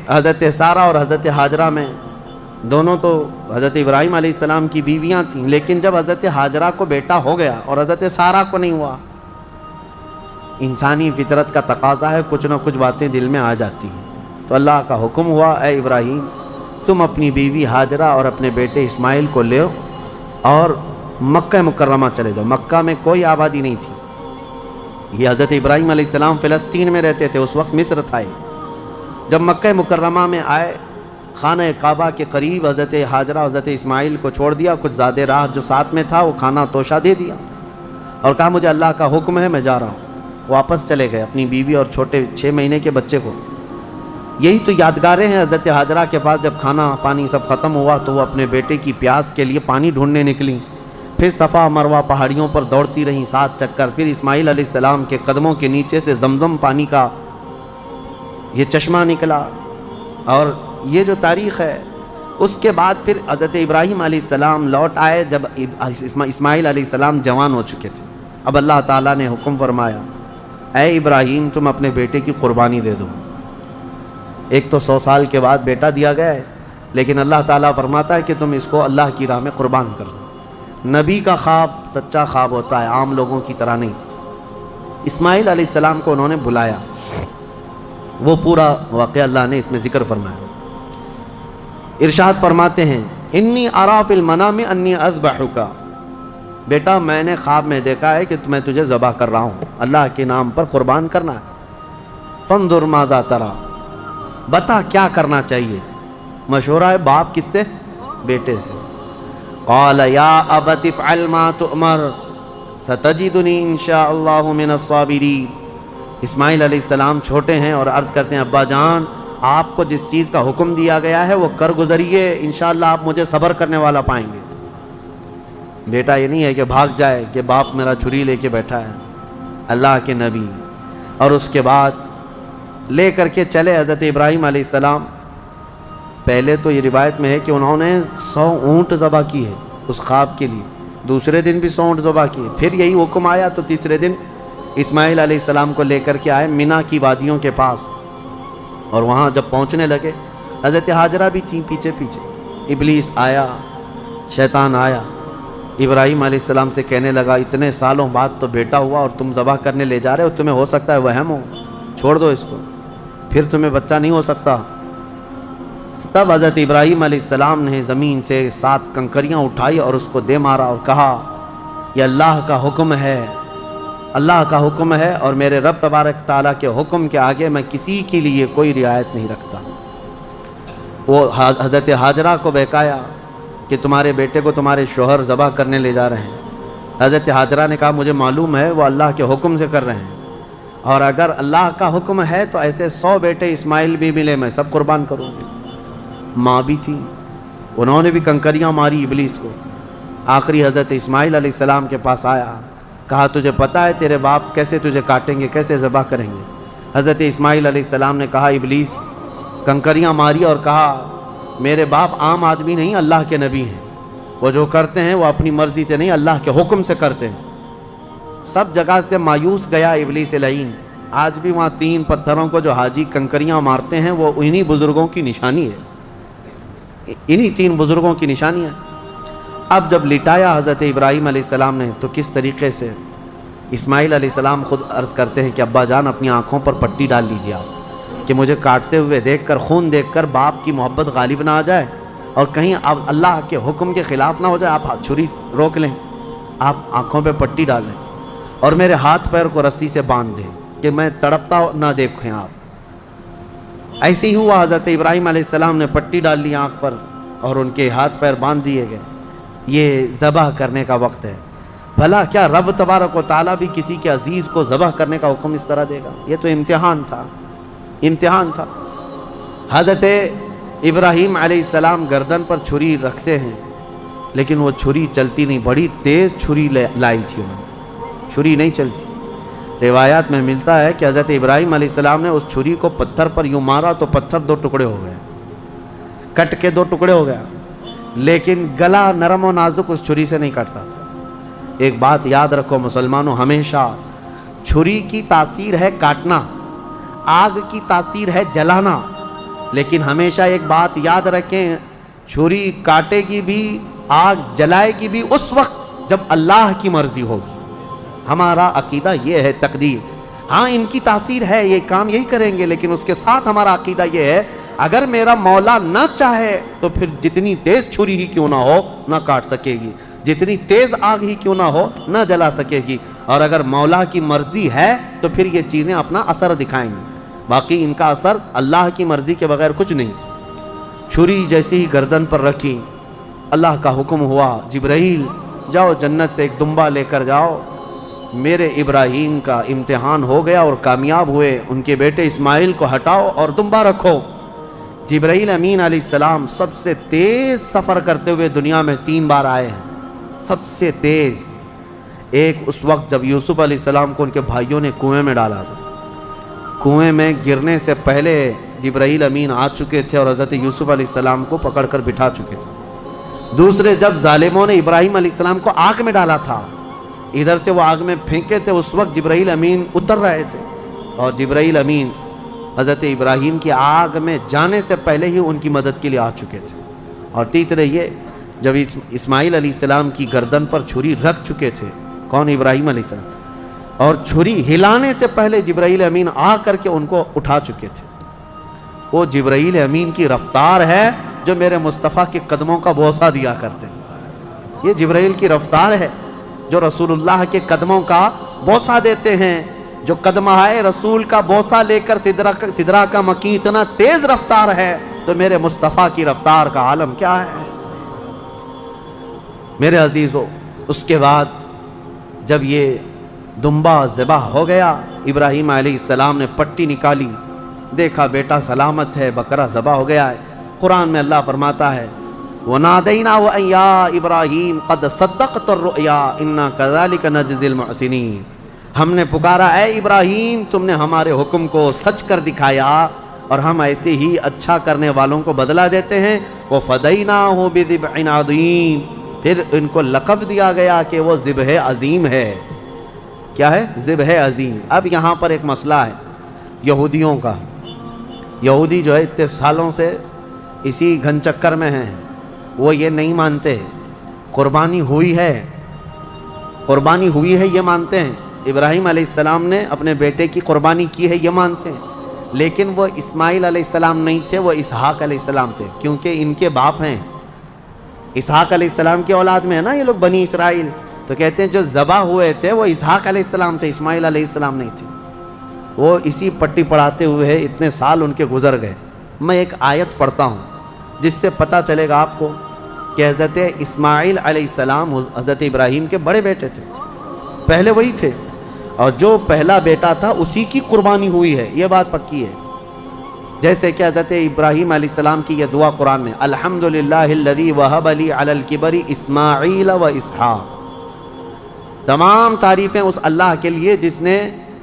حضرت سارہ اور حضرت ہاجرہ میں دونوں تو حضرت ابراہیم علیہ السلام کی بیویاں تھیں، لیکن جب حضرت ہاجرہ کو بیٹا ہو گیا اور حضرت سارہ کو نہیں ہوا، انسانی فطرت کا تقاضا ہے کچھ نہ کچھ باتیں دل میں آ جاتی ہیں، تو اللہ کا حکم ہوا اے ابراہیم تم اپنی بیوی ہاجرہ اور اپنے بیٹے اسماعیل کو لے اور مکہ مکرمہ چلے جاؤ۔ مکہ میں کوئی آبادی نہیں تھی، یہ حضرت ابراہیم علیہ السلام فلسطین میں رہتے تھے، اس وقت مصر تھا۔ جب مکہ مکرمہ میں آئے، خانہ کعبہ کے قریب حضرت ہاجرہ حضرت اسماعیل کو چھوڑ دیا، کچھ زیادہ راہ جو ساتھ میں تھا وہ کھانا توشہ دے دیا اور کہا مجھے اللہ کا حکم ہے میں جا رہا ہوں۔ واپس چلے گئے اپنی بیوی اور چھوٹے 6 مہینے کے بچے کو۔ یہی تو یادگاریں ہیں حضرت ہاجرہ کے پاس، جب کھانا پانی سب ختم ہوا تو وہ اپنے بیٹے کی پیاس کے لیے پانی ڈھونڈنے نکلیں، پھر صفا مروہ پہاڑیوں پر دوڑتی رہیں 7 چکر، پھر اسماعیل علیہ السلام کے قدموں کے نیچے سے زمزم پانی کا یہ چشمہ نکلا، اور یہ جو تاریخ ہے۔ اس کے بعد پھر حضرت ابراہیم علیہ السلام لوٹ آئے جب اسماعیل علیہ السلام جوان ہو چکے تھے۔ اب اللہ تعالیٰ نے حکم فرمایا اے ابراہیم تم اپنے بیٹے کی قربانی دے دو۔ ایک تو 100 سال کے بعد بیٹا دیا گیا ہے، لیکن اللہ تعالیٰ فرماتا ہے کہ تم اس کو اللہ کی راہ میں قربان کر دو۔ نبی کا خواب سچا خواب ہوتا ہے، عام لوگوں کی طرح نہیں۔ اسماعیل علیہ السلام کو انہوں نے بلایا، وہ پورا واقعہ اللہ نے اس میں ذکر فرمایا۔ ارشاد فرماتے ہیں انی ارا فی المنام انی اذبحک، بیٹا میں نے خواب میں دیکھا ہے کہ میں تجھے ذبح کر رہا ہوں، اللہ کے نام پر قربان کرنا ہے۔ فانظر ماذا تری، بتا کیا کرنا چاہیے۔ مشورہ ہے باپ کس سے؟ بیٹے سے۔ قال یا ابت افعل ما تؤمر ستجدنی انشاء اللہ من الصابرین۔ اسماعیل علیہ السلام چھوٹے ہیں اور عرض کرتے ہیں ابا جان آپ کو جس چیز کا حکم دیا گیا ہے وہ کر گزریے، انشاءاللہ آپ مجھے صبر کرنے والا پائیں گے۔ بیٹا یہ نہیں ہے کہ بھاگ جائے کہ باپ میرا چھری لے کے بیٹھا ہے، اللہ کے نبی۔ اور اس کے بعد لے کر کے چلے حضرت ابراہیم علیہ السلام۔ پہلے تو یہ روایت میں ہے کہ انہوں نے 100 اونٹ ذبح کی ہے اس خواب کے لیے، دوسرے دن بھی 100 اونٹ ذبح کیے، پھر یہی حکم آیا تو تیسرے دن اسماعیل علیہ السلام کو لے کر کے آئے مینا کی وادیوں کے پاس، اور وہاں جب پہنچنے لگے حضرت ہاجرہ بھی تھیں پیچھے پیچھے۔ ابلیس آیا، شیطان آیا، ابراہیم علیہ السلام سے کہنے لگا اتنے سالوں بعد تو بیٹا ہوا اور تم ذبح کرنے لے جا رہے ہو، تمہیں ہو سکتا ہے وہم ہو، چھوڑ دو اس کو، پھر تمہیں بچہ نہیں ہو سکتا۔ تب حضرت ابراہیم علیہ السلام نے زمین سے 7 کنکریاں اٹھائی اور اس کو دے مارا اور کہا یہ اللہ کا حکم ہے، اللہ کا حکم ہے، اور میرے رب تبارک تعالیٰ کے حکم کے آگے میں کسی کے لیے کوئی رعایت نہیں رکھتا۔ وہ حضرت ہاجرہ کو بہکایا کہ تمہارے بیٹے کو تمہارے شوہر ذبح کرنے لے جا رہے ہیں۔ حضرت ہاجرہ نے کہا مجھے معلوم ہے وہ اللہ کے حکم سے کر رہے ہیں، اور اگر اللہ کا حکم ہے تو ایسے 100 بیٹے اسماعیل بھی ملے میں سب قربان کروں گی۔ ماں بھی تھی، انہوں نے بھی کنکریاں ماری ابلیس کو۔ آخری حضرت اسماعیل علیہ السلام کے پاس آیا، کہا تجھے پتہ ہے تیرے باپ کیسے تجھے کاٹیں گے، کیسے ذبح کریں گے؟ حضرت اسماعیل علیہ السلام نے کہا ابلیس، کنکریاں ماری اور کہا میرے باپ عام آدمی نہیں، اللہ کے نبی ہیں، وہ جو کرتے ہیں وہ اپنی مرضی سے نہیں اللہ کے حکم سے کرتے ہیں۔ سب جگہ سے مایوس گیا ابلیس لعین۔ آج بھی وہاں 3 پتھروں کو جو حاجی کنکریاں مارتے ہیں وہ انہی بزرگوں کی نشانی ہے، انہی 3 بزرگوں کی نشانی ہے۔ اب جب لٹایا حضرت ابراہیم علیہ السلام نے تو کس طریقے سے اسماعیل علیہ السلام خود عرض کرتے ہیں کہ ابا جان اپنی آنکھوں پر پٹی ڈال لیجیے آپ، کہ مجھے کاٹتے ہوئے دیکھ کر، خون دیکھ کر باپ کی محبت غالب نہ آ جائے اور کہیں اب اللہ کے حکم کے خلاف نہ ہو جائے، آپ چھری روک لیں، آپ آنکھوں پہ پٹی ڈال لیں اور میرے ہاتھ پیر کو رسی سے باندھ دیں کہ میں تڑپتا نہ دیکھیں آپ۔ ایسے ہی ہوا، حضرت ابراہیم علیہ السلام نے پٹی ڈال لی آنکھ پر اور ان کے ہاتھ پیر باندھ دیے گئے۔ یہ ذبح کرنے کا وقت ہے۔ بھلا کیا رب تبارک و تعالیٰ بھی کسی کے عزیز کو ذبح کرنے کا حکم اس طرح دے گا؟ یہ تو امتحان تھا، امتحان تھا۔ حضرت ابراہیم علیہ السلام گردن پر چھری رکھتے ہیں، لیکن وہ چھری چلتی نہیں، بڑی تیز چھری لائی تھی انہوں نے، چھری نہیں چلتی۔ روایات میں ملتا ہے کہ حضرت ابراہیم علیہ السلام نے اس چھری کو پتھر پر یوں مارا تو پتھر 2 ٹکڑے ہو گئے، کٹ کے 2 ٹکڑے ہو گیا، لیکن گلا نرم و نازک اس چھری سے نہیں کٹتا تھا۔ ایک بات یاد رکھو مسلمانوں، ہمیشہ چھری کی تاثیر ہے کاٹنا، آگ کی تاثیر ہے جلانا۔ لیکن ہمیشہ ایک بات یاد رکھیں، چھری کاٹے گی بھی، آگ جلائے گی بھی اس وقت جب اللہ کی مرضی ہوگی۔ ہمارا عقیدہ یہ ہے، تقدیر، ہاں ان کی تاثیر ہے، یہ کام یہی کریں گے، لیکن اس کے ساتھ ہمارا عقیدہ یہ ہے اگر میرا مولا نہ چاہے تو پھر جتنی تیز چھری ہی کیوں نہ ہو نہ کاٹ سکے گی، جتنی تیز آگ ہی کیوں نہ ہو نہ جلا سکے گی، اور اگر مولا کی مرضی ہے تو پھر یہ چیزیں اپنا اثر دکھائیں گی، باقی ان کا اثر اللہ کی مرضی کے بغیر کچھ نہیں۔ چھری جیسی ہی گردن پر رکھی، اللہ کا حکم ہوا، جبرائیل جاؤ جنت سے ایک دمبا لے کر جاؤ، میرے ابراہیم کا امتحان ہو گیا اور کامیاب ہوئے، ان کے بیٹے اسماعیل کو ہٹاؤ اور دمبا رکھو۔ جبرائیل امین علیہ السلام سب سے تیز سفر کرتے ہوئے دنیا میں 3 بار آئے ہیں، سب سے تیز۔ ایک اس وقت جب یوسف علیہ السلام کو ان کے بھائیوں نے کنویں میں ڈالا تھا، کنویں میں گرنے سے پہلے جبرائیل امین آ چکے تھے اور حضرت یوسف علیہ السلام کو پکڑ کر بٹھا چکے تھے۔ دوسرے جب ظالموں نے ابراہیم علیہ السلام کو آگ میں ڈالا تھا، ادھر سے وہ آگ میں پھینکے تھے، اس وقت جبرائیل امین اتر رہے تھے اور جبرائیل امین حضرت ابراہیم کی آگ میں جانے سے پہلے ہی ان کی مدد کے لیے آ چکے تھے۔ اور تیسرے یہ جب اسماعیل علیہ السلام کی گردن پر چھری رکھ چکے تھے، کون؟ ابراہیم علیہ السلام، اور چھری ہلانے سے پہلے جبرائیل امین آ کر کے ان کو اٹھا چکے تھے۔ وہ جبرائیل امین کی رفتار ہے جو میرے مصطفیٰ کے قدموں کا بوسہ دیا کرتے ہیں، یہ جبرائیل کی رفتار ہے جو رسول اللہ کے قدموں کا بوسہ دیتے ہیں۔ جو قدمہ ہے رسول کا بوسہ لے کر سدرہ کا مکی اتنا تیز رفتار ہے تو میرے مصطفیٰ کی رفتار کا عالم کیا ہے؟ میرے عزیزو، اس کے بعد جب یہ دمبا ذبح ہو گیا، ابراہیم علیہ السلام نے پٹی نکالی، دیکھا بیٹا سلامت ہے، بکرا ذبح ہو گیا ہے۔ قرآن میں اللہ فرماتا ہے وَنَادَيْنَاهُ أَن يَا إِبْرَاهِيمُ قَدْ صَدَّقْتَ الرُّؤْيَا إِنَّا كَذَلِكَ نَجْزِي الْمُحْسِنِينَ۔ ہم نے پکارا، اے ابراہیم تم نے ہمارے حکم کو سچ کر دکھایا اور ہم ایسے ہی اچھا کرنے والوں کو بدلہ دیتے ہیں۔ وَفَدَيْنَاهُ بِذِبْحٍ عَظِيمٍ، پھر ان کو لقب دیا گیا کہ وہ ذبح عظیم ہے۔ کیا ہے؟ ذبح عظیم۔ اب یہاں پر ایک مسئلہ ہے یہودیوں کا، یہودی جو ہے اتنے سالوں سے اسی گھن چکر میں ہیں، وہ یہ نہیں مانتے قربانی ہوئی ہے، قربانی ہوئی ہے یہ مانتے ہیں، ابراہیم علیہ السلام نے اپنے بیٹے کی قربانی کی ہے یہ مانتے ہیں، لیکن وہ اسماعیل علیہ السلام نہیں تھے، وہ اسحاق علیہ السلام تھے، کیونکہ ان کے باپ ہیں، اسحاق علیہ السلام کی اولاد میں ہے نا یہ لوگ بنی اسرائیل، تو کہتے ہیں جو ذبح ہوئے تھے وہ اسحاق علیہ السلام تھے، اسماعیل علیہ السلام نہیں تھے۔ وہ اسی پٹی پڑھاتے ہوئے اتنے سال ان کے گزر گئے۔ میں ایک آیت پڑھتا ہوں جس سے پتہ چلے گا آپ کو کہ حضرت اسماعیل علیہ السلام حضرت ابراہیم کے بڑے بیٹے تھے، پہلے وہی تھے، اور جو پہلا بیٹا تھا اسی کی قربانی ہوئی ہے، یہ بات پکی ہے۔ جیسے کہ حضرت ابراہیم علیہ السلام کی یہ دعا قرآن میں، الحمدللہ الذی وہب لی علی الکبر اسماعیل و اسحاق، تمام تعریفیں اس اللہ کے لیے جس نے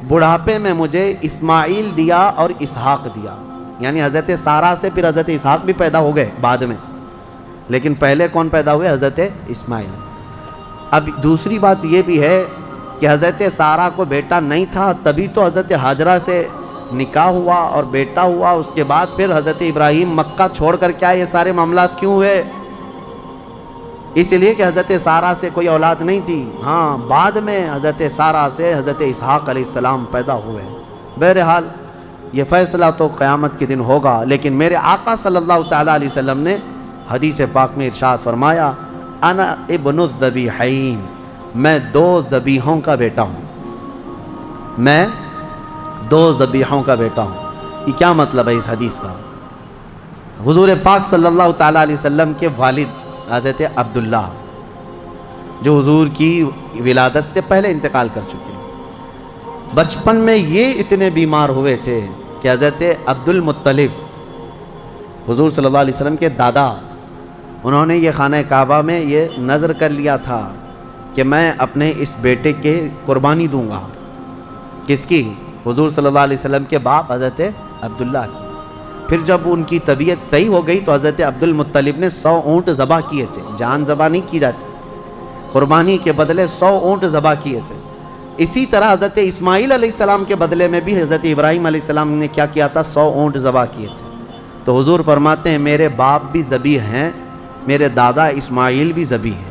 بڑھاپے میں مجھے اسماعیل دیا اور اسحاق دیا، یعنی حضرت سارہ سے پھر حضرت اسحاق بھی پیدا ہو گئے بعد میں، لیکن پہلے کون پیدا ہوئے؟ حضرت اسماعیل۔ اب دوسری بات یہ بھی ہے کہ حضرت سارہ کو بیٹا نہیں تھا، تبھی تو حضرت ہاجرہ سے نکاح ہوا اور بیٹا ہوا، اس کے بعد پھر حضرت ابراہیم مکہ چھوڑ کر کیا یہ سارے معاملات کیوں ہوئے؟ اس لیے کہ حضرت سارہ سے کوئی اولاد نہیں تھی، ہاں بعد میں حضرت سارہ سے حضرت اسحاق علیہ السلام پیدا ہوئے۔ بہرحال یہ فیصلہ تو قیامت کے دن ہوگا، لیکن میرے آقا صلی اللہ تعالیٰ علیہ وسلم نے حدیث پاک میں ارشاد فرمایا، انا ابن الذبیحین، میں 2 ذبیحوں کا بیٹا ہوں، میں 2 ذبیحوں کا بیٹا ہوں۔ یہ کیا مطلب ہے اس حدیث کا؟ حضور پاک صلی اللہ تعالیٰ علیہ وسلم کے والد حضرت عبداللہ جو حضور کی ولادت سے پہلے انتقال کر چکے ہیں، بچپن میں یہ اتنے بیمار ہوئے تھے کہ حضرت عبد المطلب حضور صلی اللہ علیہ وسلم کے دادا، انہوں نے یہ خانہ کعبہ میں یہ نظر کر لیا تھا کہ میں اپنے اس بیٹے کے قربانی دوں گا۔ کس کی؟ حضور صلی اللہ علیہ وسلم کے باپ حضرت عبداللہ کی۔ پھر جب ان کی طبیعت صحیح ہو گئی تو حضرت عبد المطلب نے 100 اونٹ ذبح کیے تھے، جان ذبح نہیں کی جاتی، قربانی کے بدلے 100 اونٹ ذبح کیے تھے۔ اسی طرح حضرت اسماعیل علیہ السلام کے بدلے میں بھی حضرت ابراہیم علیہ السلام نے کیا کیا تھا؟ 100 اونٹ ذبح کیے تھے۔ تو حضور فرماتے ہیں میرے باپ بھی ذبیح ہیں، میرے دادا اسماعیل بھی ذبیح ہیں۔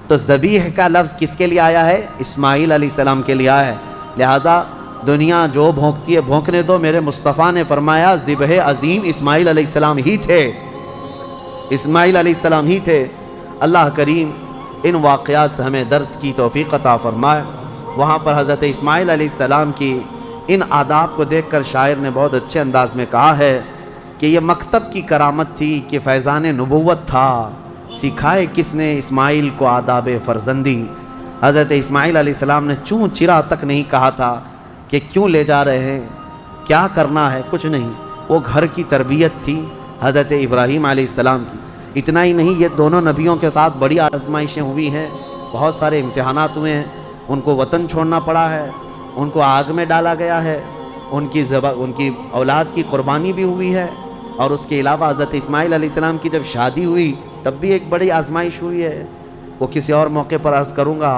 تو ذبیح کا لفظ کس کے لیے آیا ہے؟ اسماعیل علیہ السلام کے لیے آیا ہے۔ لہذا دنیا جو بھونکتی ہے بھونکنے دو، میرے مصطفیٰ نے فرمایا ذبح عظیم اسماعیل علیہ السلام ہی تھے، اسماعیل علیہ السلام ہی تھے۔ اللہ کریم ان واقعات سے ہمیں درس کی توفیق عطا فرمائے۔ وہاں پر حضرت اسماعیل علیہ السلام کی ان آداب کو دیکھ کر شاعر نے بہت اچھے انداز میں کہا ہے کہ یہ مکتب کی کرامت تھی کہ فیضان نبوت تھا، سکھائے کس نے اسماعیل کو آداب فرزندی۔ حضرت اسماعیل علیہ السلام نے چوں چرا تک نہیں کہا تھا کہ کیوں لے جا رہے ہیں، کیا کرنا ہے، کچھ نہیں۔ وہ گھر کی تربیت تھی حضرت ابراہیم علیہ السلام کی۔ اتنا ہی نہیں، یہ دونوں نبیوں کے ساتھ بڑی آزمائشیں ہوئی ہیں، بہت سارے امتحانات ہوئے ہیں، ان کو وطن چھوڑنا پڑا ہے، ان کو آگ میں ڈالا گیا ہے، ان کی اولاد کی قربانی بھی ہوئی ہے، اور اس کے علاوہ حضرت اسماعیل علیہ السلام کی جب شادی ہوئی تب بھی ایک بڑی آزمائش ہوئی ہے۔ وہ کسی اور موقع پر عرض کروں گا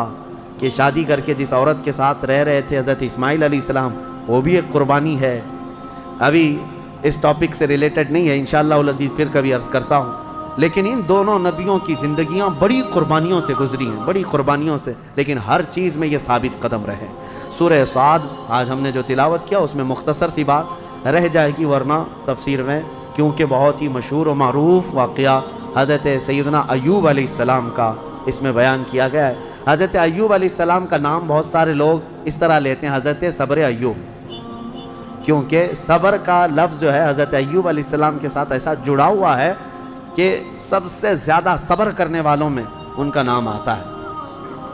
کہ شادی کر کے جس عورت کے ساتھ رہ رہے تھے حضرت اسماعیل علیہ السلام، وہ بھی ایک قربانی ہے۔ ابھی اس ٹاپک سے ریلیٹڈ نہیں ہے، انشاءاللہ العزیز پھر کبھی عرض کرتا ہوں، لیکن ان دونوں نبیوں کی زندگیاں بڑی قربانیوں سے گزری ہیں، بڑی قربانیوں سے، لیکن ہر چیز میں یہ ثابت قدم رہے۔ سورہ صاد آج ہم نے جو تلاوت کیا اس میں مختصر سی بات رہ جائے گی، ورنہ تفسیر میں، کیونکہ بہت ہی مشہور و معروف واقعہ حضرت سیدنا ایوب علیہ السلام کا اس میں بیان کیا گیا ہے۔ حضرت ایوب علیہ السلام کا نام بہت سارے لوگ اس طرح لیتے ہیں، حضرت صبر ایوب، کیونکہ صبر کا لفظ جو ہے حضرت ایوب علیہ السلام کے ساتھ ایسا جڑا ہوا ہے کہ سب سے زیادہ صبر کرنے والوں میں ان کا نام آتا ہے،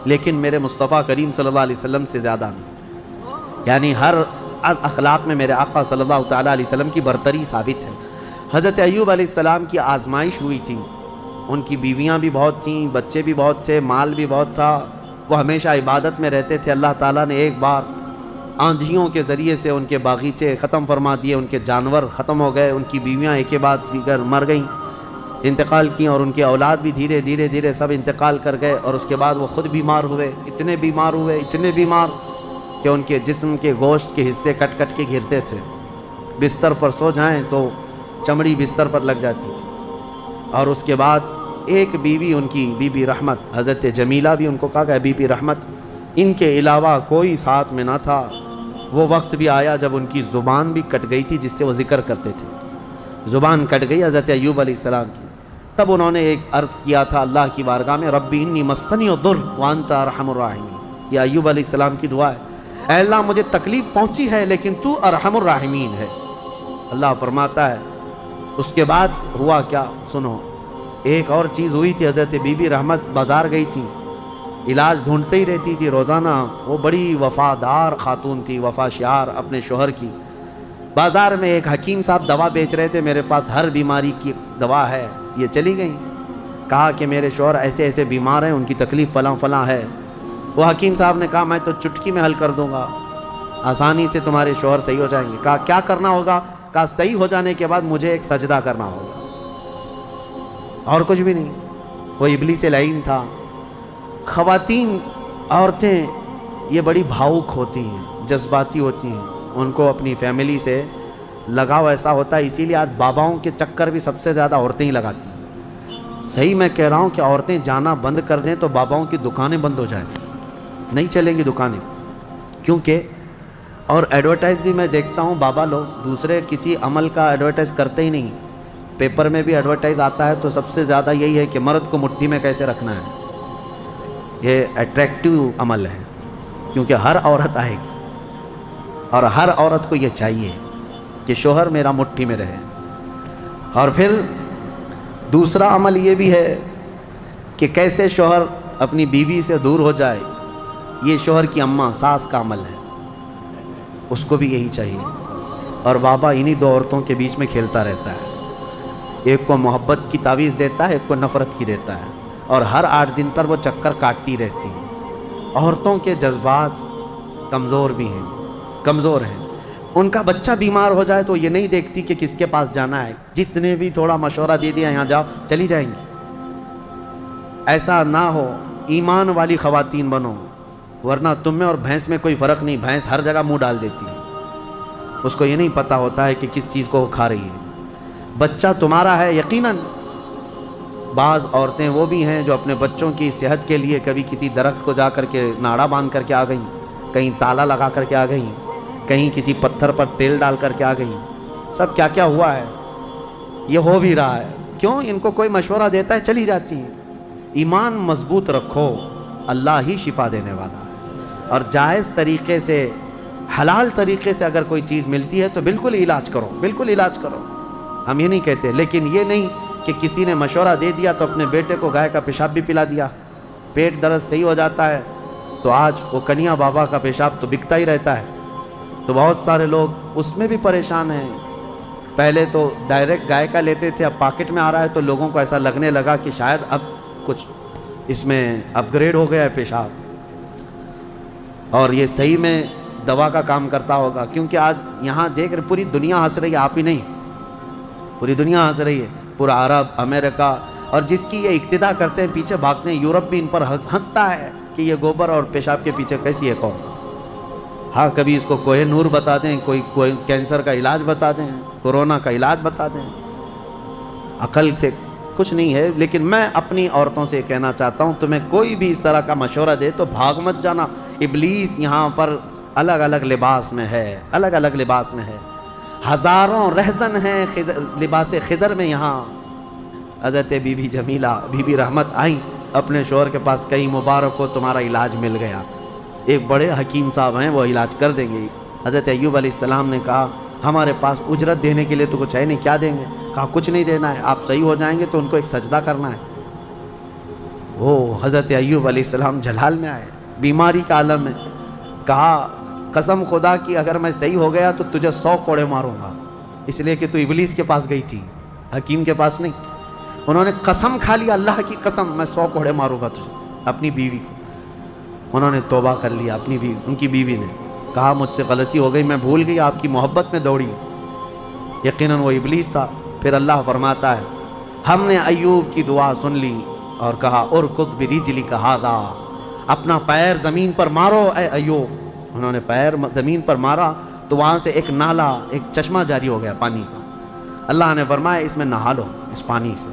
لیکن میرے مصطفیٰ کریم صلی اللہ علیہ وسلم سے زیادہ نہیں۔ یعنی ہر اخلاق میں میرے آقا صلی اللہ تعالیٰ علیہ وسلم کی برتری ثابت ہے۔ حضرت ایوب علیہ السلام کی آزمائش ہوئی تھی، ان کی بیویاں بھی بہت تھیں، بچے بھی بہت تھے، مال بھی بہت تھا، وہ ہمیشہ عبادت میں رہتے تھے۔ اللہ تعالیٰ نے ایک بار آندھیوں کے ذریعے سے ان کے باغیچے ختم فرما دیے، ان کے جانور ختم ہو گئے، ان کی بیویاں ایک کے بعد دیگر مر گئیں، انتقال کیں، اور ان کی اولاد بھی دھیرے دھیرے سب انتقال کر گئے۔ اور اس کے بعد وہ خود بیمار ہوئے، اتنے بیمار کہ ان کے جسم کے گوشت کے حصے کٹ کٹ کے گرتے تھے، بستر پر سو جائیں تو چمڑی بستر پر لگ جاتی تھی۔ اور اس کے بعد ایک بیوی، ان کی بی بی رحمت، حضرت جمیلہ بھی ان کو کہا گیا بی بی رحمت، ان کے علاوہ کوئی ساتھ میں نہ تھا۔ وہ وقت بھی آیا جب ان کی زبان بھی کٹ گئی تھی جس سے وہ ذکر کرتے تھے، زبان کٹ گئی حضرت ایوب علیہ السلام کی۔ تب انہوں نے ایک عرض کیا تھا اللہ کی بارگاہ میں، ربی انی مسنی الضر وانت ارحم الراحمین۔ یہ ایوب علیہ السلام کی دعا ہے، اے اللہ مجھے تکلیف پہنچی ہے لیکن تو ارحم الراحمین ہے۔ اللہ فرماتا ہے اس کے بعد ہوا کیا سنو، ایک اور چیز ہوئی تھی۔ حضرت بی بی رحمت بازار گئی تھی، علاج ڈھونڈتے ہی رہتی تھی روزانہ، وہ بڑی وفادار خاتون تھی، وفا شعار اپنے شوہر کی۔ بازار میں ایک حکیم صاحب دوا بیچ رہے تھے، میرے پاس ہر بیماری کی دوا ہے، یہ چلی گئیں، کہا کہ میرے شوہر ایسے ایسے بیمار ہیں، ان کی تکلیف فلاں فلاں ہے۔ وہ حکیم صاحب نے کہا میں تو چٹکی میں حل کر دوں گا، آسانی سے تمہارے شوہر صحیح ہو جائیں گے۔ کہا کیا کرنا ہوگا؟ کہا صحیح ہو جانے کے بعد مجھے ایک سجدہ کرنا ہوگا، اور کچھ بھی نہیں۔ وہ ابلیس لعین تھا۔ خواتین، عورتیں یہ بڑی بھاؤک ہوتی ہیں، جذباتی ہوتی ہیں، ان کو اپنی فیملی سے لگاؤ ایسا ہوتا ہے، اسی لیے آج باباؤں کے چکر بھی سب سے زیادہ عورتیں ہی لگاتی ہیں۔ صحیح میں کہہ رہا ہوں کہ عورتیں جانا بند کر دیں تو باباؤں کی دکانیں بند ہو جائیں، نہیں چلیں گی دکانیں، کیونکہ اور ایڈورٹائز بھی میں دیکھتا ہوں، بابا لوگ دوسرے کسی عمل کا ایڈورٹائز کرتے ہی نہیں، پیپر میں بھی ایڈورٹائز آتا ہے تو سب سے زیادہ یہی ہے کہ مرد کو مٹھی میں کیسے رکھنا ہے۔ یہ اٹریکٹیو عمل ہے، کیونکہ ہر عورت آئے گی اور ہر عورت کو یہ چاہیے کہ شوہر میرا مٹھی میں رہے۔ اور پھر دوسرا عمل یہ بھی ہے کہ کیسے شوہر اپنی بیوی سے دور ہو جائے، یہ شوہر کی اماں ساس کا عمل ہے، اس کو بھی یہی چاہیے۔ اور بابا انہی دو عورتوں کے بیچ میں کھیلتا رہتا ہے، ایک کو محبت کی تعویذ دیتا ہے، ایک کو نفرت کی دیتا ہے، اور ہر 8 دن پر وہ چکر کاٹتی رہتی ہیں۔ عورتوں کے جذبات کمزور بھی ہیں، کمزور ہیں۔ ان کا بچہ بیمار ہو جائے تو یہ نہیں دیکھتی کہ کس کے پاس جانا ہے، جس نے بھی تھوڑا مشورہ دے دیا یہاں جاؤ، چلی جائیں گی۔ ایسا نہ ہو، ایمان والی خواتین بنو، ورنہ تم میں اور بھینس میں کوئی فرق نہیں، بھینس ہر جگہ منہ ڈال دیتی ہے، اس کو یہ نہیں پتہ ہوتا ہے کہ کس چیز کو وہ کھا رہی ہے۔ بچہ تمہارا ہے یقیناً. بعض عورتیں وہ بھی ہیں جو اپنے بچوں کی صحت کے لیے کبھی کسی درخت کو جا کر کے ناڑا باندھ کر کے آ گئیں, کہیں تالا لگا کر کے آ گئیں, کہیں کسی پتھر پر تیل ڈال کر کے آ گئیں. سب کیا کیا ہوا ہے, یہ ہو بھی رہا ہے. کیوں؟ ان کو کوئی مشورہ دیتا ہے چلی جاتی ہیں. ایمان مضبوط رکھو, اللہ ہی شفا دینے والا ہے. اور جائز طریقے سے, حلال طریقے سے اگر کوئی چیز ملتی ہے تو بالکل علاج کرو, بالکل علاج کرو. ہم یہ نہیں کہتے, لیکن یہ نہیں کہ کسی نے مشورہ دے دیا تو اپنے بیٹے کو گائے کا پیشاب بھی پلا دیا, پیٹ درد صحیح ہو جاتا ہے. تو آج وہ کنیا بابا کا پیشاب تو بکتا ہی رہتا ہے, تو بہت سارے لوگ اس میں بھی پریشان ہیں. پہلے تو ڈائریکٹ گائے کا لیتے تھے, اب پاکٹ میں آ رہا ہے تو لوگوں کو ایسا لگنے لگا کہ شاید اب کچھ اس میں اپ گریڈ ہو گیا ہے پیشاب, اور یہ صحیح میں دوا کا کام کرتا ہوگا. کیونکہ آج یہاں دیکھ رہے پوری دنیا ہنس رہی ہے, آپ ہی نہیں, پوری دنیا ہنس رہی ہے. پورا عرب, امریکہ, اور جس کی یہ اقتدا کرتے ہیں پیچھے بھاگتے ہیں. یورپ بھی ان پر ہنستا ہے کہ یہ گوبر اور پیشاب کے پیچھے کیسی ہے قوم. ہاں کبھی اس کو کوہ نور بتا دیں, کوئی کینسر کا علاج بتا دیں, کورونا کا علاج بتا دیں. عقل سے کچھ نہیں ہے. لیکن میں اپنی عورتوں سے کہنا چاہتا ہوں, تمہیں کوئی بھی اس طرح کا مشورہ دے تو بھاگ مت جانا. ابلیس یہاں پر الگ الگ لباس میں ہے, الگ الگ لباس میں ہے. ہزاروں رہزن ہیں لباس خضر میں. یہاں حضرت بی بی جمیلہ, بی بی رحمت آئیں اپنے شوہر کے پاس, کہیں مبارک ہو تمہارا علاج مل گیا. ایک بڑے حکیم صاحب ہیں, وہ علاج کر دیں گے. حضرت ایوب علیہ السلام نے کہا ہمارے پاس اجرت دینے کے لیے تو کچھ ہے نہیں, کیا دیں گے؟ کہا کچھ نہیں دینا ہے, آپ صحیح ہو جائیں گے تو ان کو ایک سجدہ کرنا ہے. وہ حضرت ایوب علیہ السلام جلال میں آئے, بیماری کا عالم میں. کہا قسم خدا کی اگر میں صحیح ہو گیا تو تجھے 100 کوڑے ماروں گا, اس لیے کہ تو ابلیس کے پاس گئی تھی, حکیم کے پاس نہیں. انہوں نے قسم کھا لیا, اللہ کی قسم میں 100 کوڑے ماروں گا تجھے. اپنی بیوی کو انہوں نے توبہ کر لیا. اپنی بیوی, ان کی بیوی نے کہا مجھ سے غلطی ہو گئی, میں بھول گئی, آپ کی محبت میں دوڑی. یقیناً وہ ابلیس تھا. پھر اللہ فرماتا ہے ہم نے ایوب کی دعا سن لی اور کہا ارکض برجلک ھذا, اپنا پیر زمین پر مارو اے ایوب. انہوں نے پیر زمین پر مارا تو وہاں سے ایک نالا, ایک چشمہ جاری ہو گیا پانی کا. اللہ نے فرمایا اس میں نہا لو, اس پانی سے.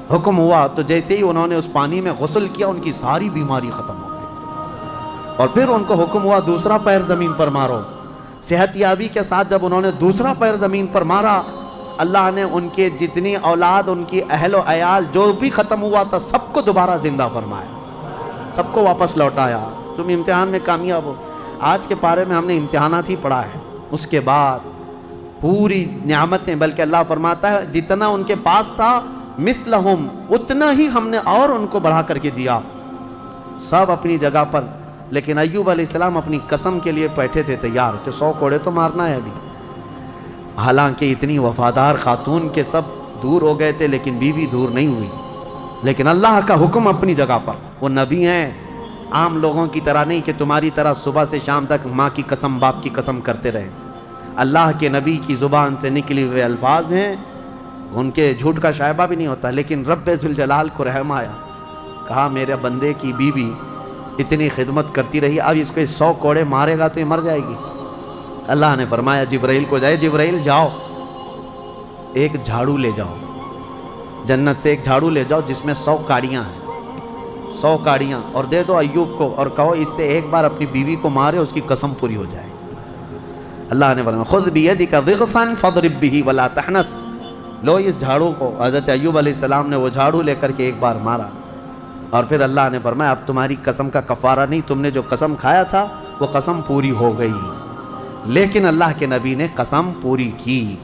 حکم ہوا تو جیسے ہی انہوں نے اس پانی میں غسل کیا ان کی ساری بیماری ختم ہو گئی. اور پھر ان کو حکم ہوا دوسرا پیر زمین پر مارو. صحت یابی کے ساتھ جب انہوں نے دوسرا پیر زمین پر مارا, اللہ نے ان کے جتنی اولاد, ان کی اہل و عیال جو بھی ختم ہوا تھا سب کو دوبارہ زندہ فرمایا, سب کو واپس لوٹایا. تم امتحان میں کامیاب ہو. آج کے پارے میں ہم نے امتحانات ہی پڑھا ہے, اس کے بعد پوری نعمتیں, بلکہ اللہ فرماتا ہے جتنا ان کے پاس تھا مثلہم, اتنا ہی ہم نے اور ان کو بڑھا کر کے دیا. سب اپنی جگہ پر. لیکن ایوب علیہ السلام اپنی قسم کے لیے بیٹھے تھے تیار کہ 100 کوڑے تو مارنا ہے ابھی. حالانکہ اتنی وفادار خاتون کے سب دور ہو گئے تھے لیکن بیوی دور نہیں ہوئی. لیکن اللہ کا حکم اپنی جگہ پر. وہ نبی ہیں, عام لوگوں کی طرح نہیں کہ تمہاری طرح صبح سے شام تک ماں کی قسم باپ کی قسم کرتے رہے. اللہ کے نبی کی زبان سے نکلی ہوئے الفاظ ہیں, ان کے جھوٹ کا شائبہ بھی نہیں ہوتا. لیکن رب ذوالجلال کو رحم آیا, کہا میرے بندے کی بیوی اتنی خدمت کرتی رہی, اب اس کو 100 کوڑے مارے گا تو یہ مر جائے گی. اللہ نے فرمایا جبرائیل کو جائے, جبرائیل جاؤ ایک جھاڑو لے جاؤ, جنت سے ایک جھاڑو لے جاؤ جس میں 100 کاڑیاں ہیں, 100 کاڑیاں, اور دے دو ایوب کو اور کہو اس سے ایک بار اپنی بیوی کو مارے, اس کی قسم پوری ہو جائے. اللہ نے فرمایا خذ بیدک ضغثا فاضرب به ولا تحنث, لو اس جھاڑو کو. حضرت ایوب علیہ السلام نے وہ جھاڑو لے کر کے ایک بار مارا, اور پھر اللہ نے فرمایا اب تمہاری قسم کا کفارہ نہیں, تم نے جو قسم کھایا تھا وہ قسم پوری ہو گئی. لیکن اللہ کے نبی نے قسم پوری کی.